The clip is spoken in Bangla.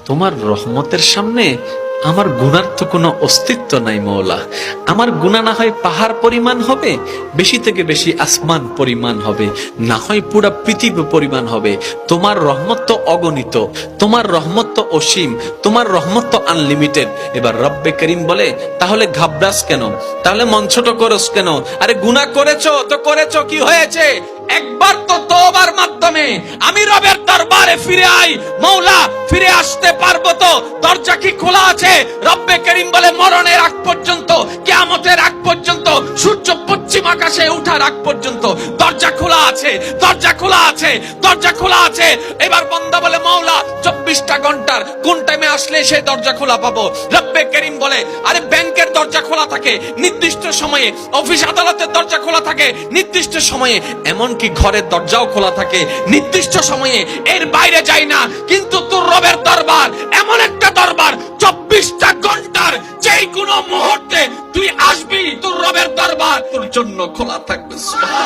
তোমার রহমতের সামনে আমার গুনার তো কোনো অস্তিত্ব নাই মওলা। আমার গুনাহ না হয় পাহাড় পরিমাণ হবে, বেশি থেকে বেশি আসমান পরিমাণ হবে, না হয় পুরা পৃথিবী পরিমাণ হবে। তোমার রহমত তো অগণিত, তোমার রহমত তো অসীম, তোমার রহমত তো আনলিমিটেড। এবার রব্বে করিম বলে, তাহলে ঘাবড়াস কেন, তাহলে মন ছোট করস কেন? আরে গুনাহ করেছো তো করেছো, কি হয়েছে? একবার তো তওবার মাধ্যমে আমি রবের দরবারে ফিরে আই। মওলা, ফিরে আসতে পারবো তো? দরজা কি খোলা আছে? রব্বে করিম বলে, মরণের আগ পর্যন্ত, কিয়ামতের আগ পর্যন্ত, সূর্য পশ্চিম আকাশে ওঠার আগ পর্যন্ত দরজা খোলা আছে, দরজা খোলা আছে, দরজা খোলা আছে। এবার বান্দা বলে, মওলা 24টা ঘন্টার কোন টাইমে আসলে সেই দরজা খোলা পাবো? রব্বে করিম বলে, আরে ব্যাংকের দরজা খোলা থাকে নির্দিষ্ট সময়ে, অফিস আদালতের দরজা খোলা থাকে নির্দিষ্ট সময়ে, এমনকি ঘরের দরজাও খোলা থাকে নির্দিষ্ট সময়ে, এর বাইরে যাই না। কিন্তু তোর রবের দরবার এমন একটা দরবার, 24টা ঘন্টার যেই কোনো মুহূর্তে তুই আসবি, তোর রবের দরবার তোর জন্য খোলা থাকবে। সুবহানাল্লাহ।